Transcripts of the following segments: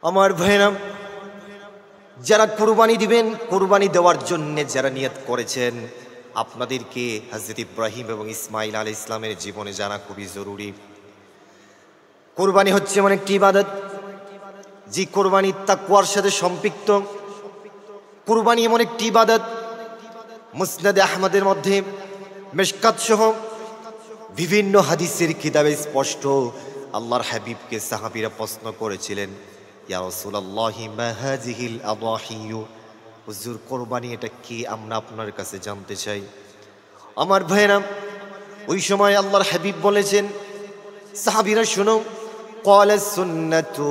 আমার ভাইরা, যারা কুরবানি দিবেন, কুরবানি দেওয়ার জন্য যারা নিয়ত করেছেন, আপনাদেরকে হযরত ইব্রাহিম এবং ইসমাঈল আলাইহিস সালামের জীবনে জানা খুবই জরুরি। কুরবানি হচ্ছে এমন একটি ইবাদত যে কুরবানি তাকওয়ার সাথে সম্পৃক্ত। কুরবানি এমন একটি ইবাদত, মুসনাদে আহমদের মধ্যে মিশকাত সহ বিভিন্ন হাদিসের কিতাবে স্পষ্ট আল্লাহর হাবিবকে সাহাবীরা প্রশ্ন করেছিলেন, ইয়া রাসূলুল্লাহি মা হাযিহিল আদাহি, হুজুর কুরবানি এটা কি, আমরা আপনার কাছে জানতে চাই। আমার ভাইরা, ওই সময় আল্লাহর হাবিব বলেছেন, সাহাবীরা শুনো, ক্বালা সুন্নাতু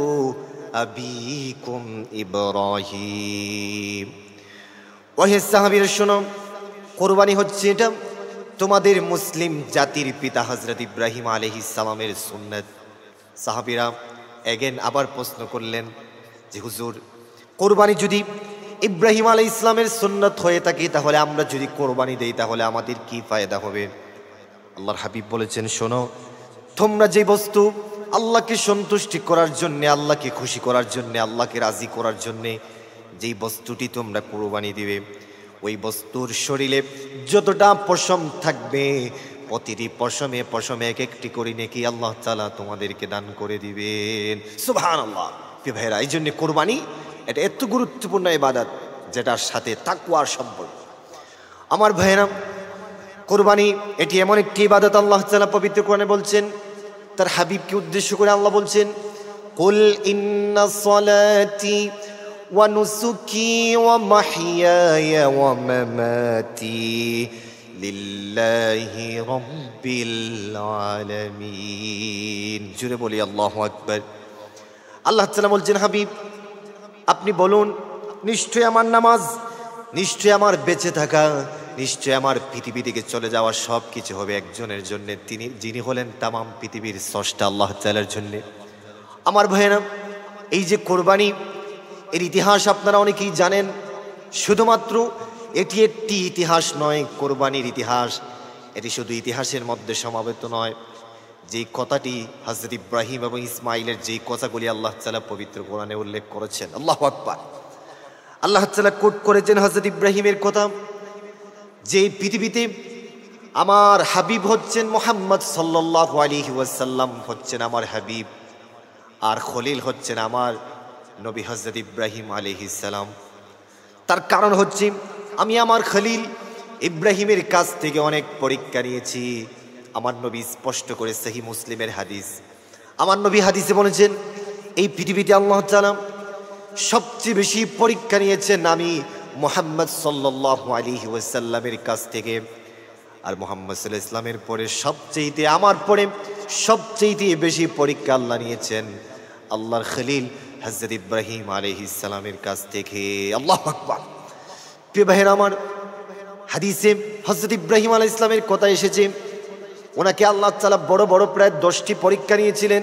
আবিকুম ইব্রাহিম, ওহে সাহাবীরা শুনো, কুরবানি হচ্ছে এটা তোমাদের মুসলিম জাতির পিতা হযরত ইব্রাহিম আলাইহিস সালামের সুন্নাত। সাহাবীরা আবার প্রশ্ন করলেন যে হুজুর, কোরবানি যদি ইব্রাহিম আলাইহিস সালামের সুন্নাত হয়ে থাকে, তাহলে আমরা যদি কোরবানি দেই তাহলে আমাদের কি ফায়দা হবে? আল্লাহর হাবিব বলেছেন, শোনো, তোমরা যে বস্তু আল্লাহকে সন্তুষ্টি করার জন্য, আল্লাহকে খুশি করার জন্য, আল্লাহকে রাজি করার জন্য যেই বস্তুটি তোমরা কোরবানি দিবে, ওই বস্তুর শরীরে যতটা পশম থাকবে, প্রতিটি পশমে পশমে এক একটি করে নেকি আল্লাহ তাআলা তোমাদেরকে দান করে দিবেন। সুবহানাল্লাহ। ভাইরা, এই জন্য কোরবানি এটা এত গুরুত্বপূর্ণ ইবাদত যেটার সাথে তাকওয়ার সম্পর্ক। আমার ভাইরা, কোরবানি এটি এমন একটি ইবাদত, আল্লাহ তাআলা পবিত্র কোরআনে বলছেন, তার হাবিবকে উদ্দেশ্য করে আল্লাহ বলছেন, কুল ইন্না সলাতি ওয়া নুসুকি ওয়া মাহইয়ায়া ওয়া মামাতি লিল্লাহি রাব্বিল আলামিন। জুড়ে বলি আল্লাহু আকবার। আল্লাহ তাআলা বলছেন, হাবিব আপনি বলুন, নিশ্চয় আমার নামাজ, নিশ্চয় আমার বেঁচে থাকা, নিশ্চয় আমার পৃথিবী থেকে চলে যাওয়া সব কিছু হবে একজনের জন্য, যিনি হলেন তামাম পৃথিবীর স্রষ্টা আল্লাহ তাআলার জন্য। আমার ভাইয়েরা, এই যে কোরবানি, এর ইতিহাস আপনারা অনেকেই জানেন। শুধুমাত্র এটি একটি ইতিহাস নয়, কোরবানির ইতিহাস এটি শুধু ইতিহাসের মধ্যে সমাবেত নয়। যেই কথাটি হযরত ইব্রাহিম এবং ইসমাঈলের যেই কথাগুলি আল্লাহ তাআলা পবিত্র কোরআনে উল্লেখ করেছেন, আল্লাহু আকবার, আল্লাহ তাআলা কোট করেছেন হযরত ইব্রাহিমের কথা, যে পৃথিবীতে আমার হাবিব হচ্ছেন মুহাম্মদ সাল্লাল্লাহু আলাইহি ওয়াসাল্লাম হচ্ছেন আমার হাবিব, আর খলিল হচ্ছেন আমার নবী হযরত ইব্রাহিম আলাইহিস সালাম। তার কারণ হচ্ছে, আমি আমার খলিল ইব্রাহিমের কাছ থেকে অনেক পরীক্ষা নিয়েছি। আমার নবী স্পষ্ট করে সহিহ মুসলিমের হাদিস, আমার নবী হাদিসে বলেছেন, এই পৃথিবীতে আল্লাহ তাআলা সবচেয়ে বেশি পরীক্ষা নিয়েছেন আমি মুহাম্মদ সাল্লাল্লাহু আলাইহি ওয়াসাল্লামের কাছ থেকে। আর মুহাম্মদ সাল্লাল্লাহু আলাইহি ওয়াসাল্লামের পরে সবচেয়ে, আমার পরে সবচেয়ে বেশি পরীক্ষা আল্লাহ নিয়েছেন আল্লাহর খলিল হযরত ইব্রাহিম আলাইহিস সালামের কাছ থেকে। আল্লাহু আকবার। প্রিয় ভাইরা আমার, হাদিসে হযরত ইব্রাহিম আলাইহিস সালামের কথা এসেছে, ওনাকে আল্লাহ তাআলা বড় বড় প্রায় 10টি পরীক্ষা নিয়েছিলেন।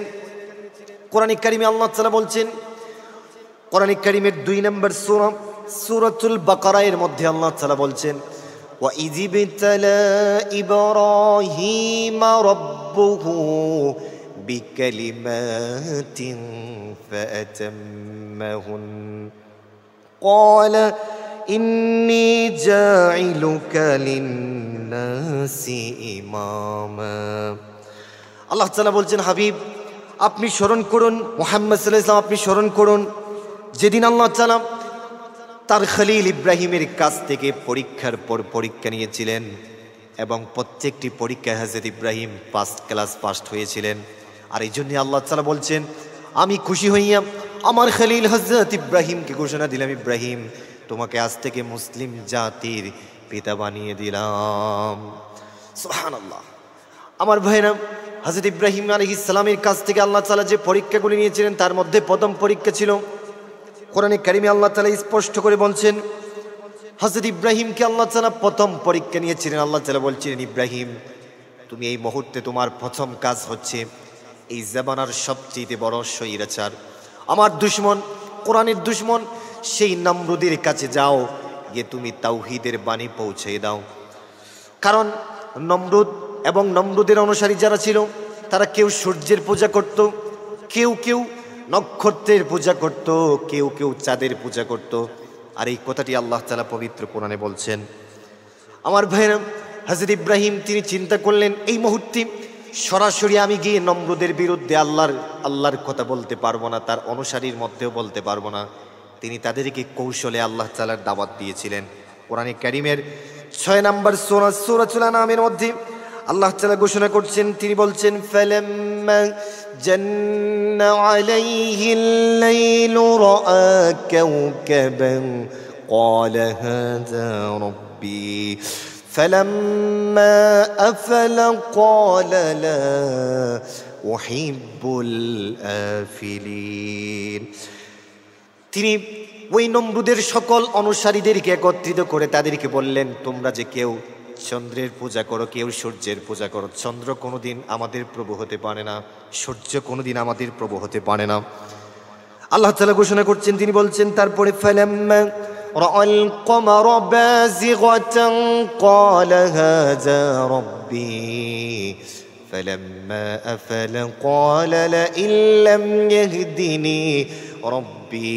কোরআনে কারিমে আল্লাহ তাআলা বলছেন, কোরআনে কারিমের 2 নম্বর সূরা সূরাতুল বাকারা এর মধ্যে আল্লাহ তাআলা বলছেন, ওয়া ইযিবতালা ইব্রাহিমা রাব্বুহু বিকালিমাতিন ফাআতাম্মাহুন ক্বালা ইন্নী জাইলুকা লিন্নাসি ইমামা। আল্লাহ তাআলা বলছেন, হাবিব আপনি স্মরণ করুন, মুহাম্মদ সাল্লাল্লাহু আলাইহি ওয়াসাল্লাম আপনি স্মরণ করুন, যেদিন আল্লাহ তাআলা তার খলিল ইব্রাহিমের কাছ থেকে পরীক্ষার পর পরীক্ষা নিয়েছিলেন, এবং প্রত্যেকটি পরীক্ষায় হযরত ইব্রাহিম ফার্স্ট ক্লাস পাস্ট হয়েছিলেন। আর এই জন্য আল্লাহ তাআলা বলছেন, আমি খুশি হইয়া আমার খলিল হযরত ইব্রাহিমকে ঘোষণা দিলাম, ইব্রাহিম তোমাকে আজ থেকে মুসলিম জাতির পিতা বানিয়ে দিলাম। সুবহানাল্লাহ। আমার ভাইরা, হযরত ইব্রাহিম আলাইহিস সালামের কাছ থেকে আল্লাহ তাআলা যে পরীক্ষাগুলি নিয়েছিলেন, তার মধ্যে প্রথম পরীক্ষা ছিল, কোরআনে কারিমে আল্লাহ তাআলা স্পষ্ট করে বলছেন, হযরত ইব্রাহিমকে আল্লাহ তাআলা প্রথম পরীক্ষা নিয়েছিলেন। আল্লাহ তাআলা বলছিলেন, ইব্রাহিম তুমি এই মুহূর্তে তোমার প্রথম কাজ হচ্ছে এই জামানার সবচেয়ে বড় স্বৈরাচার, আমার দুশমন, কোরআনের দুশমন, সেই নমরুদের কাছে যাও, গিয়ে তুমি তাওহীদের বাণী পৌঁছে দাও। কারণ নমরুদ এবং নমরুদের অনুসারী যারা ছিল, তারা কেউ সূর্যের পূজা করত, কেউ নক্ষত্রের পূজা করত, কেউ কেউ চাঁদের পূজা করত। আর এই কথাটি আল্লাহ তাআলা পবিত্র কোরআনে বলছেন। আমার ভাইরা, হযরত ইব্রাহিম তিনি চিন্তা করলেন এই মুহূর্তে সরাসরি আমি গিয়ে নমরুদের বিরুদ্ধে আল্লাহর কথা বলতে পারবো না, তার অনুসারীর মধ্যেও বলতে পারবো না। তিনি তাদেরকে কৌশলে আল্লাহ তাআলার দাওয়াত দিয়েছিলেন। কোরআনে কারীমের 6 নম্বর সূরা সূরাতুল আনআমের মধ্যে আল্লাহ তাআলা ঘোষণা করছেন, তিনি বলছেন ফালাম্মা জান্না আলাইহিল লাইলু রাআ কাওকাবান ক্বালা হাযা রাব্বি فلما أفل قال لا أحب الآفلين। তিনি ওই নমরুদের সকল অনুসারীদেরকে একত্রিত করে তাদেরকে বললেন, তোমরা যে কেউ চন্দ্রের পূজা করো, কেউ সূর্যের পূজা করো, চন্দ্র কোনোদিন আমাদের প্রভু হতে পারে না, সূর্য কোনোদিন আমাদের প্রভু হতে পারে না। আল্লাহ তাআলা ঘোষণা করছেন, তিনি বলছেন তারপরে ফালাম্মা রাআল কমারা বাযিগাতান ক্বালা হাযা রাব্বি ফালাম্মা আফালা ক্বালা লাইন লাম ইয়াহদিনি রাব্বি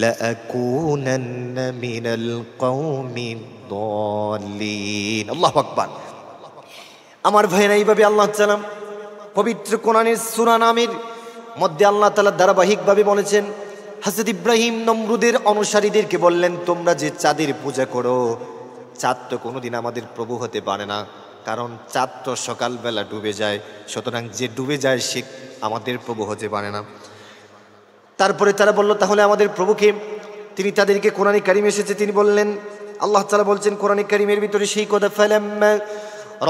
লাআকুনান্না মিনাল কওমিদ দাল্লিন। আল্লাহু আকবার। আমার ভাইরা, এইভাবে আল্লাহ তাআলা পবিত্র কোরআনের সূরা নামের মধ্যে আল্লাহ তাআলা ধারাবাহিকভাবে বলেছেন, হযরত ইব্রাহিম নমরুদের অনুসারীদেরকে বললেন, তোমরা যে চাঁদের পূজা করো, চাঁদ তো কোনোদিন আমাদের প্রভু হতে পারে না, কারণ চাঁদ তো সকালবেলা ডুবে যায়, সুতরাং যে ডুবে যায় সে আমাদের প্রভু হতে পারে না। তারপরে তারা বলল, তাহলে আমাদের প্রভুকে? তিনি তাদেরকে কোরআনে কারীমে এসেছে, তিনি বললেন, আল্লাহ তাআলা বলছেন কোরআনে কারীমের ভিতরে সেই কথা, ফালাম্মা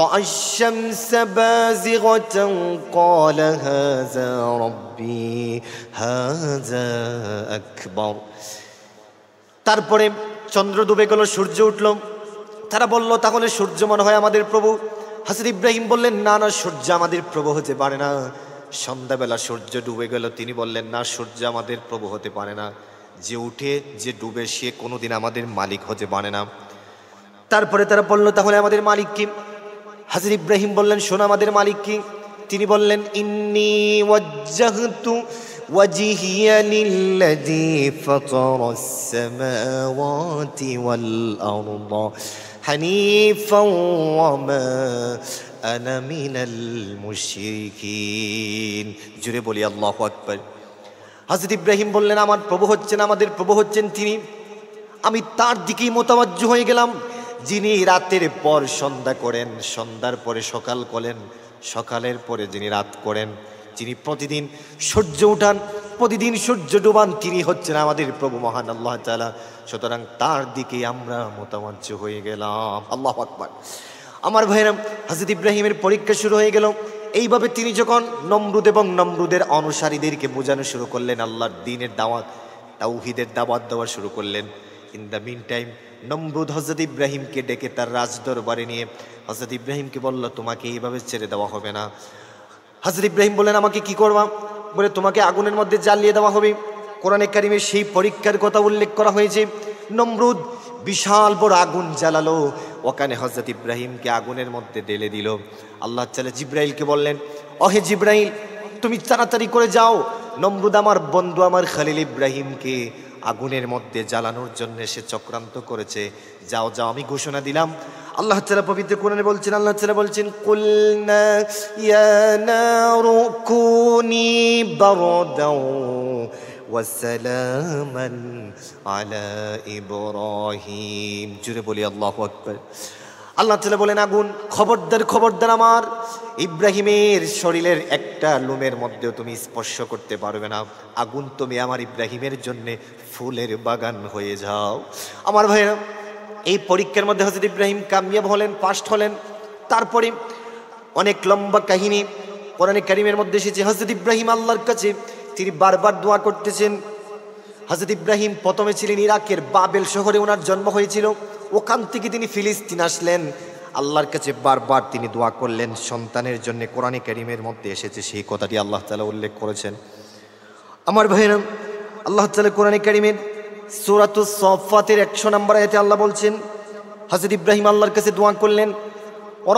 রাআ আশ-শামসা বাযিগাতান ক্বালা হাযা রাব্বি হাযা আকবার। তারপরে চন্দ্র ডুবে গেল, সূর্য উঠল। তারা বলল, তাহলে সূর্য মনে হয় আমাদের প্রভু। হযরত ইব্রাহিম বললেন, না না, সূর্য আমাদের প্রভু হতে পারে না। সন্ধ্যাবেলা সূর্য ডুবে গেল, তিনি বললেন, না, সূর্য আমাদের প্রভু হতে পারে না, যে উঠে যে ডুবে সে কোনোদিন আমাদের মালিক হতে পারে না। তারপরে তারা বলল, তাহলে আমাদের মালিক কি? হযরত ইব্রাহিম বললেন, শোনো আমাদের মালিক কি? তিনি বললেন, ইন্নী ওয়াজ্জাহতু ওয়াজহিয়া লিল্লাযী ফাতারাস সামাওয়াতি ওয়াল আরদা হানিফাও ওয়া মা আনা মিনাল মুশরিকিন। জুড়ে বলি আল্লাহু আকবার। হযরত ইব্রাহিম বললেন, আমার প্রভু হচ্ছেন, আমাদের প্রভু হচ্ছেন তিনি। আমি তার দিকেই মোতাবাজ্জ হয়ে গেলাম, যিনি রাতের পর সন্ধ্যা করেন, সন্ধ্যার পরে সকাল করেন, সকালের পরে যিনি রাত করেন, যিনি প্রতিদিন সূর্য উঠান, প্রতিদিন সূর্য ডুবান, তিনি হচ্ছেন আমাদের প্রভু মহান আল্লাহ তাআলা। সুতরাং তার দিকে আমরা মোতাবাজ্জ হয়ে গেলাম। আল্লাহু আকবার। আমার ভাইরা, হযরত ইব্রাহিমের পরীক্ষা শুরু হয়ে গেল। এইভাবে তিনি যখন নমরুদ এবং নমরুদের অনুসারীদেরকে বোঝানো শুরু করলেন, আল্লাহর দ্বীনের দাওয়াত, তাওহীদের দাওয়াত দেওয়া শুরু করলেন। ইন দ্য মিন টাইম নমরুদ হযরত ইব্রাহিমকে ডেকে তার রাজদরবারে নিয়ে হযরত ইব্রাহিমকে বলল, তোমাকে এইভাবে ছেড়ে দেওয়া হবে না। হযরত ইব্রাহিম বললেন, আমাকে কি করবা? বলে, তোমাকে আগুনের মধ্যে জ্বালিয়ে দেওয়া হবে। কোরআনে কারীমে সেই পরীক্ষার কথা উল্লেখ করা হয়েছে। নমরুদ বিশাল বড় আগুন জ্বালালো, ওখানে হযরত ইব্রাহিমকে আগুনের মধ্যে ঢেলে দিল। আল্লাহ তাআলা জিব্রাইলকে বললেন, ওহে জিব্রাইল, তুমি তাড়াতাড়ি করে যাও, নমরুদ আমার বন্ধু, আমার খলিল ইব্রাহিমকে আগুনের মধ্যে জ্বালানোর জন্য সে চক্রান্ত করেছে, যাও যাও, আমি ঘোষণা দিলাম। আল্লাহ তাআলা পবিত্র কোরআনে বলছেন, আল্লাহ তাআলা বলছেন, কুলনা ইয়া নারু কুনি বারদাও ওয়া সালামান আলা ইব্রাহিম। জুড়ে বলি আল্লাহু আকবার। আল্লাহ তাআলা বলেন, আগুন, খবরদার খবরদার, আমার ইব্রাহিমের শরীরের একটা লোমের মধ্যেও তুমি স্পর্শ করতে পারবে না। আগুন, তুমি আমার ইব্রাহিমের জন্য ফুলের বাগান হয়ে যাও। আমার ভাইরা, এই পরীক্ষার মধ্যে হযরত ইব্রাহিম কামিয়াব হলেন, পাস হলেন। তারপরে অনেক লম্বা কাহিনী কোরআনে কারীমের মধ্যে এসেছে। হযরত ইব্রাহিম আল্লাহর কাছে তিনি বারবার দোয়া করতেছেন। হযরত ইব্রাহিম প্রথমে ছিলেন ইরাকের বাবেল শহরে, ওনার জন্ম হয়েছিল। ওখান থেকে তিনি ফিলিস্তিন আসলেন, আল্লাহর কাছে বারবার তিনি দোয়া করলেন সন্তানের জন্য। কোরআনে কারীমের মধ্যে এসেছে সেই কথাটি আল্লাহ তাআলা উল্লেখ করেছেন। আমার ভাইরা, আল্লাহ তাআলা কোরআনে কারীমের সূরাতুস সাফফাতের 100 নম্বর আয়াতে আল্লাহ বলছেন, হযরত ইব্রাহিম আল্লাহর কাছে দোয়া করলেন,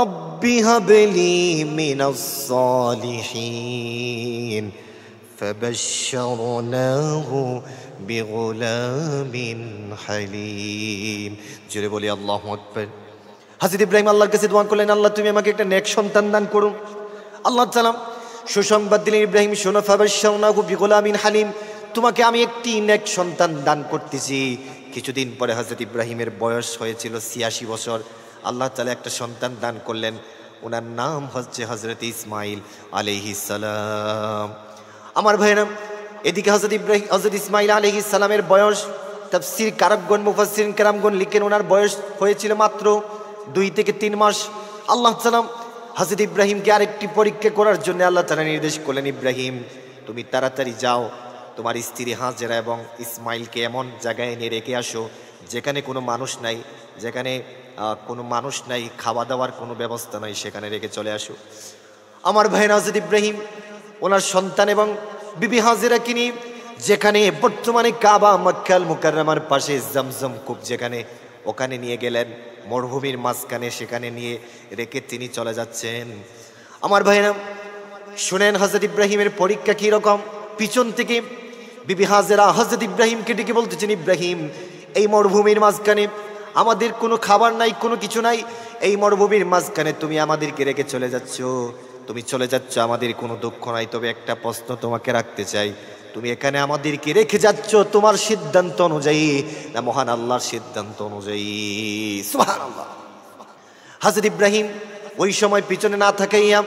রব্বি হাবলি মিনাস সালিহিন فبشرناه بغلام حليم জোরে বলি আল্লাহু আকবার। হযরত ইব্রাহিম আল্লাহর কাছে দোয়া করলেন, আল্লাহ তুমি আমাকে একটা নেক সন্তান দান করো। আল্লাহ তাআলা সুসংবাদ দিলেন, ইব্রাহিম শোনো, ফাবাশশারনাহু বিগুলামিন হালিম, তোমাকে আমি একটি নেক সন্তান দান করতেছি। কিছুদিন পরে হযরত ইব্রাহিমের বয়স হয়েছিল 86 বছর। আল্লাহ তাআলা একটা সন্তান দান করলেন, ওনার নাম হচ্ছে হযরত ইসমাইল আলাইহিস সালাম। আমার ভাইরা, এদিকে হযরত ইসমাইল আলাইহিস সালামের বয়স, তাফসীর কারকগণ মুফাসসিরিন কেরামগণ লিখেন ওনার বয়স হয়েছিল মাত্র 2 থেকে 3 মাস। আল্লাহ তাআলা হযরত ইব্রাহিমকে আরেকটি পরীক্ষা করার জন্য আল্লাহ তাআলা নির্দেশ করলেন, ইব্রাহিম তুমি তাড়াতাড়ি যাও, তোমার স্ত্রী হাজেরা এবং ইসমাইলকে এমন জায়গায় এনে রেখে আসো যেখানে কোনো মানুষ নাই, যেখানে কোনো মানুষ নাই, খাওয়া দাওয়ার কোনো ব্যবস্থা নাই, সেখানে রেখে চলে আসো। আমার ভাইরা, হযরত ইব্রাহিম ওনার সন্তান এবং বিবি হাজেরাকে নিয়ে যেখানে বর্তমানে কাবা মক্কাল মুকাররমার পাশে জমজম কূপ যেখানে, ওখানে নিয়ে গেলেন, মরুভূমির মাঝখানে সেখানে নিয়ে রেখে তিনি চলে যাচ্ছেন। আমার ভাইরা শুনেন, হযরত ইব্রাহিমের পরীক্ষা কি রকম। পিছন থেকে বিবি হাজেরা হযরত ইব্রাহিমকে ডেকে বলতেছেন, ইব্রাহিম এই মরুভূমির মাঝখানে আমাদের কোনো খাবার নাই, কোনো কিছু নাই, এই মরুভূমির মাঝখানে তুমি আমাদেরকে রেখে চলে যাচ্ছ, তুমি চলে যাচ্ছ, আমাদের কোনো দুঃখ নাই, তবে একটা প্রশ্ন তোমাকে রাখতে চাই, তুমি এখানে আমাদেরকে রেখে যাচ্ছ তোমার সিদ্ধান্ত অনুযায়ী না মহান আল্লাহর সিদ্ধান্ত অনুযায়ী? সুবহানাল্লাহ। হযরত ইব্রাহিম ওই সময় পিছনে না তাকাইয়া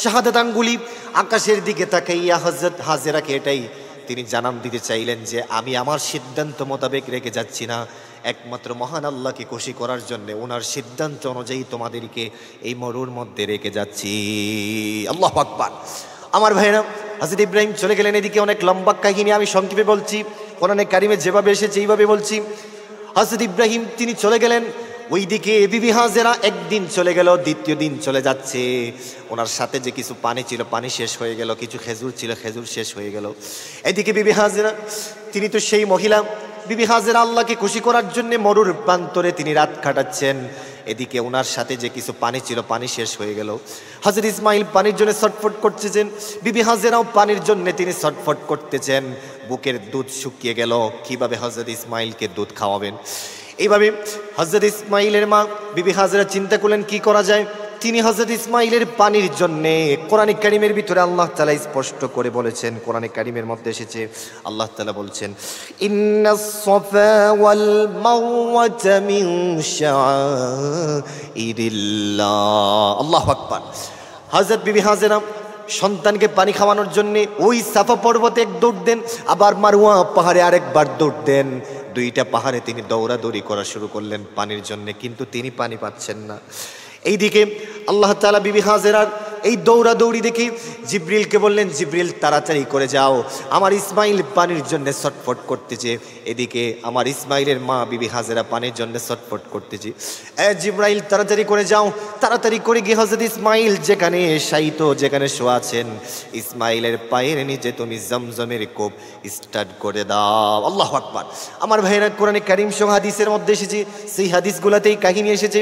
শাহাদাত আঙ্গুলি আকাশের দিকে তাকাইয়া হযরত হাজেরাকে এটাই তিনি জানান দিতে চাইলেন যে আমি আমার সিদ্ধান্ত মোতাবেক রেখে যাচ্ছি না, একমাত্র মহান আল্লাহকে খুশি করার জন্য ওনার সিদ্ধান্ত অনুযায়ী তোমাদেরকে এই মরুর মধ্যে রেখে যাচ্ছি। আল্লাহু আকবার। আমার ভাইরা, হযরত ইব্রাহিম চলে গেলেন। এদিকে অনেক লম্বা কাহিনী, আমি সংক্ষেপে বলছি, কোরআনে কারিমে যেভাবে এসেছে এইভাবে বলছি। হযরত ইব্রাহিম তিনি চলে গেলেন, ওইদিকে বিবি হাজেরা একদিন চলে গেল, দ্বিতীয় দিন চলে যাচ্ছে, ওনার সাথে যে কিছু পানি ছিল পানি শেষ হয়ে গেল, কিছু খেজুর ছিল খেজুর শেষ হয়ে গেল। এদিকে বিবি হাজেরা তিনি তো সেই মহিলা, বিবি হাজেরা আল্লাহকে খুশি করার জন্য মরুর প্রান্তরে তিনি রাত কাটাচ্ছেন। এদিকে ওনার সাথে যে কিছু পানি ছিল পানি শেষ হয়ে গেল। হযরত ইসমাইল পানির জন্য ছটফট করতেছেন, বিবি হাজেরাও পানির জন্য তিনি ছটফট করতেছেন। বুকের দুধ শুকিয়ে গেল, কিভাবে হযরত ইসমাইলকে দুধ খাওয়াবেন? এইভাবে হযরত ইসমাইলের মা বিবি হাজেরা চিন্তা করলেন কি করা যায়। তিনি হযরত ইসমাইলের পানির জন্যে, কোরআন কারীমের ভিতরে আল্লাহ তাআলা স্পষ্ট করে বলেছেন, কোরআন কারীমের মধ্যে এসেছে, আল্লাহ তাআলা বলছেন, ইন্নাস সাফা ওয়াল মারওয়াতা মিন শাআইরিল্লাহ। আল্লাহু আকবার। হযরত বিবি হাজেরা সন্তানকে পানি খাওয়ানোর জন্য ওই সাফা পর্বতে এক দৌড় দেন, আবার মারওয়া পাহাড়ে আরেকবার দৌড় দেন। দুইটা পাহাড়ে তিনি দৌড়াদৌড়ি করা শুরু করলেন পানির জন্য, কিন্তু তিনি পানি পাচ্ছেন না। এইদিকে আল্লাহ তাআলা বিবি হাজেরার এই দৌড়াদৌড়ি দেখে জিবরিলকে বললেন, জিবরিল তাড়াতাড়ি করে যাও, আমার ইসমাইল পানির জন্য ছটফট করতেছে। এদিকে আমার ইসমাইলের মা বিবি হাজেরা পানির জন্য ছটফট করতেছে। জিবরাইল তাড়াতাড়ি করে যাও, তাড়াতাড়ি করে গিয়ে হযরত ইসমাইল যেখানে শায়িত, যেখানে শোয়া আছেন, ইসমাইলের পায়ের নিচে তুমি জমজমের কূপ স্টার্ট করে দাও। আল্লাহু আকবার। আমার ভাইরা, কোরআনে কারীম সহ হাদিসের মধ্যে এসেছে, সেই হাদিসগুলোতেই কাহিনী এসেছে।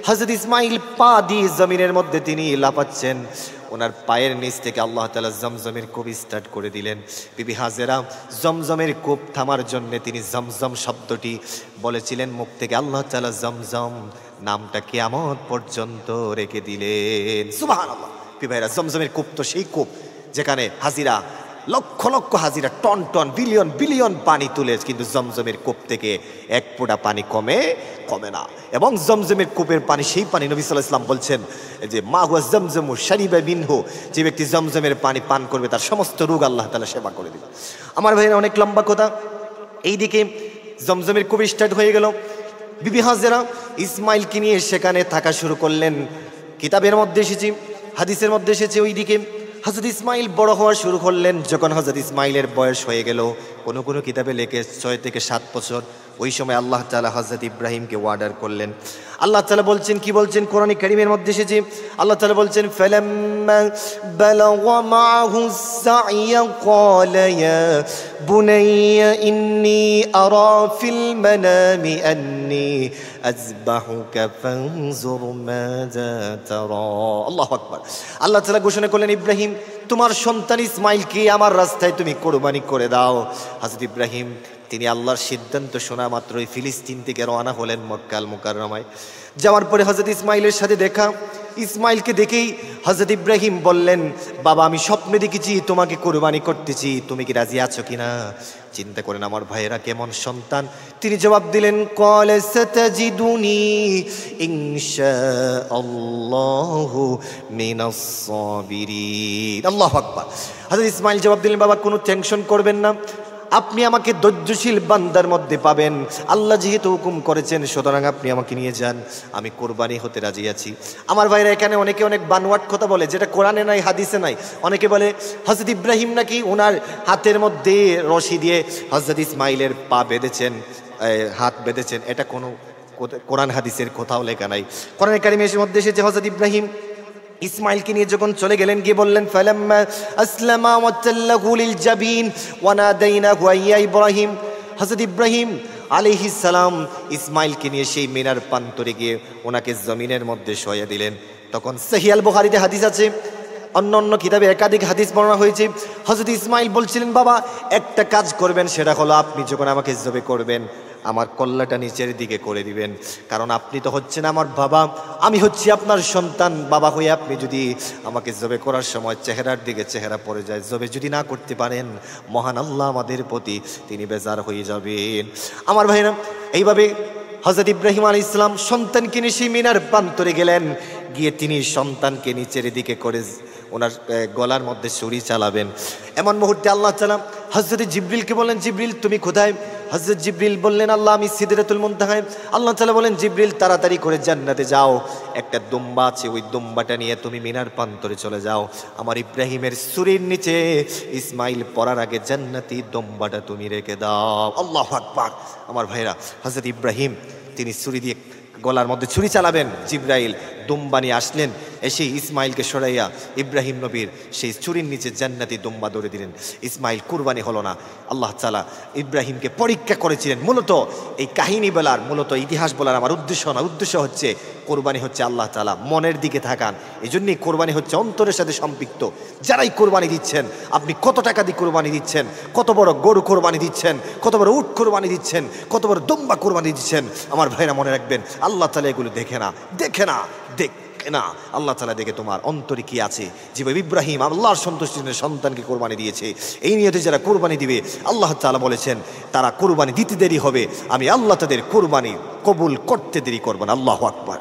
হযরত ইসমাইল পা দিয়ে জমিনের মধ্যে তিনি লাফাচ্ছেন, ওনার পায়ের নিচ থেকে আল্লাহ তাআলা জমজমের কূপ স্টার্ট করে দিলেন। বিবি হাজেরা জমজমের কূপ থামার জন্য তিনি জমজম শব্দটি বলেছিলেন মুখ থেকে, আল্লাহ তাআলা জমজম নামটা কিয়ামত পর্যন্ত রেখে দিলেন। সুবহানাল্লাহ। বিবিরা, জমজমের কূপ তো সেই কূপ যেখানে হাজিরা লক্ষ লক্ষ হাজিরা টন টন বিলিয়ন বিলিয়ন পানি তুলে, কিন্তু জমজমের কূপ থেকে এক ফোঁটা পানি কমে না। এবং জমজমের কূপের পানি সেই পানি, নবী সাল্লাল্লাহু আলাইহি ওয়াসাল্লাম বলছেন যে মা হুয়া জমজমু শারিবা মিনহু, যে ব্যক্তি জমজমের পানি পান করবে তার সমস্ত রোগ আল্লাহ তাআলা সেবা করে দিবে। আমার ভাইরা, অনেক লম্বা কথা। এইদিকে জমজমের কূপ স্টার্ট হয়ে গেল। বিবি হাজেরা ইসমাইলকে নিয়ে সেখানে থাকা শুরু করলেন। কিতাবের মধ্যে এসেছে, হাদিসের মধ্যে এসেছে, ওইদিকে হযরত ইসমাইল বড় হওয়া শুরু করলেন। যখন হযরত ইসমাইলের বয়স হয়ে গেল কোনো কোনো কিতাবে লেখে 6 থেকে 7 বছর। ওই সময় আল্লাহ তাআলা হযরত ইব্রাহিমকে ওয়ার্ডার করলেন। আল্লাহ তাআলা বলছেন, কি বলছেন কোরআনে কারীমের মধ্যে এসেছে, আল্লাহ তাআলা বলছেন ফালাম্মা বালাগা মাআহু সাইয়া ক্বালা ইয়া বুনাইয়া ইন্নী আরা ফিল মানামি আন্নী আযবাহুকা ফানজুর মাযা তারা। আল্লাহু আকবার। আল্লাহ তাআলা ঘোষণা করলেন, ইব্রাহিম তোমার সন্তান ইসমাইলকে আমার রাস্তায় তুমি কোরবানি করে দাও। হযরত ইব্রাহিম তিনি আল্লাহর সিদ্ধান্ত শোনা মাত্রই ফিলিস্তিন থেকে রওনা হলেন মক্কা আল মুকাররমায়। যাওয়ার পরে হযরত ইসমাইলের সাথে দেখা। ইসমাইলকে দেখেই হযরত ইব্রাহিম বললেন, বাবা আমি স্বপ্নে দেখেছি তোমাকে কোরবানি করতেছি, তুমি কি রাজি আছো কিনা? চিন্তা করেন আমার ভাইয়েরা কেমন সন্তান। তিনি জবাব দিলেন, ক্বালা সাতাজিদুনি ইনশাআল্লাহু মিনাস সাবিরিন। আল্লাহু আকবার। হযরত ইসমাইল জবাব দিলেন, বাবা কোনো টেনশন করবেন না, আপনি আমাকে ধৈর্যশীল বান্দার মধ্যে পাবেন। আল্লাহ যেহেতু হুকুম করেছেন সুতরাং আপনি আমাকে নিয়ে যান, আমি কোরবানি হতে রাজি আছি। আমার ভাইরা এখানে অনেকে অনেক বানোয়াট কথা বলে যেটা কোরআনে নাই হাদিসে নাই। অনেকে বলে হযরত ইব্রাহিম নাকি ওনার হাতের মধ্যে রশি দিয়ে হযরত ইসমাইলের পা বেঁধেছেন, হাত বেঁধেছেন। এটা কোনো কোরআন হাদিসের কোথাও লেখা নাই। কোরআনে কারীমের মধ্যে এসেছে হযরত ইব্রাহিম ইসমাইলকে নিয়ে যখন চলে গেলেন গিয়ে বললেন ফালাম্মা আসলামা ওয়াতাল্লাহু লিল জাবিন ওয়া নাদাইনাহু ইয়া ইব্রাহিম। হযরত ইব্রাহিম আলাইহিস সালাম ইসমাইলকে নিয়ে সেই মিনার প্রান্তরে গিয়ে ওনাকে জমিনের মধ্যে শোয়া দিলেন। তখন সহিহ আল বুখারীতে হাদিস আছে, অন্য অন্য কিতাবে একাধিক হাদিস বর্ণনা হয়েছে। হযরত ইসমাইল বলছিলেন, বাবা একটা কাজ করবেন, সেটা হলো আপনি যখন আমাকে জবে করবেন আমার কল্লাটা নিচের দিকে করে দিবেন, কারণ আপনি তো হচ্ছেন আমার বাবা, আমি হচ্ছি আপনার সন্তান। বাবা হয়ে আপনি যদি আমাকে জবে করার সময় চেহারার দিকে চেহারা পড়ে যায়, জবে যদি না করতে পারেন মহান আল্লাহ আমাদের প্রতি তিনি বেজার হয়ে যাবেন। আমার ভাইরা এইভাবে হযরত ইব্রাহিম আলাইহিস সালাম সন্তানকে নিয়ে সেই মিনার প্রান্তরে গেলেন। গিয়ে তিনি সন্তানকে নিচের দিকে করে ওনার গলার মধ্যে ছুরি চালাবেন। এমন মুহূর্তে আল্লাহ তাআলা হযরত জিবরিলকে বললেন, জিবরিল তুমি কোথায়? হযরত জিবরিল বললেন, আল্লাহ আমি সিদরাতুল মুনতাহায়। আল্লাহ তাআলা বলেন, জিবরিল তাড়াতাড়ি করে জান্নাতে যাও, একটা দুম্বা আছে, ওই দুম্বাটা নিয়ে তুমি মিনার প্রান্তরে চলে যাও। আমার ইব্রাহিমের ছুরির নিচে ইসমাইল পড়ার আগে জান্নাতি দুম্বাটা তুমি রেখে দাও। আল্লাহু আকবার। আমার ভাইরা হযরত ইব্রাহিম তিনি ছুরি দিয়ে গলার মধ্যে ছুরি চালাবেন, জিবরাইল দুম্বা নিয়ে আসলেন, এসে ইসমাইলকে সরাইয়া ইব্রাহিম নবীর সেই ছুরির নিচে জান্নাতি দুম্বা ধরে দিলেন। ইসমাইল কুরবানি হলো না। আল্লাহ তাআলা ইব্রাহিমকে পরীক্ষা করেছিলেন। মূলত এই কাহিনী বলার, মূলত ইতিহাস বলার আমার উদ্দেশ্য না, উদ্দেশ্য হচ্ছে কোরবানি হচ্ছে আল্লাহ তাআলা মনের দিকে থাকান। এই জন্যই কোরবানি হচ্ছে অন্তরের সাথে সম্পৃক্ত। যারাই কোরবানি দিচ্ছেন, আপনি কত টাকা দিয়ে কোরবানি দিচ্ছেন, কত বড় গরু কোরবানি দিচ্ছেন, কত বড় উট কোরবানি দিচ্ছেন, কত বড় দুম্বা কোরবানি দিচ্ছেন, আমার ভাইরা মনে রাখবেন আল্লাহ তাআলা এগুলো দেখে না না। আল্লাহ তাআলা দেখে তোমার অন্তরে কি আছে। যেভাবে ইব্রাহিম আল্লাহর সন্তুষ্টির জন্য সন্তানকে কোরবানি দিয়েছে, এই নিয়তে যারা কোরবানি দিবে আল্লাহ তাআলা বলেছেন তারা কোরবানি দিতে দেরি হবে, আমি আল্লাহ তাদের কোরবানি কবুল করতে দেরি করব না। আল্লাহু আকবার।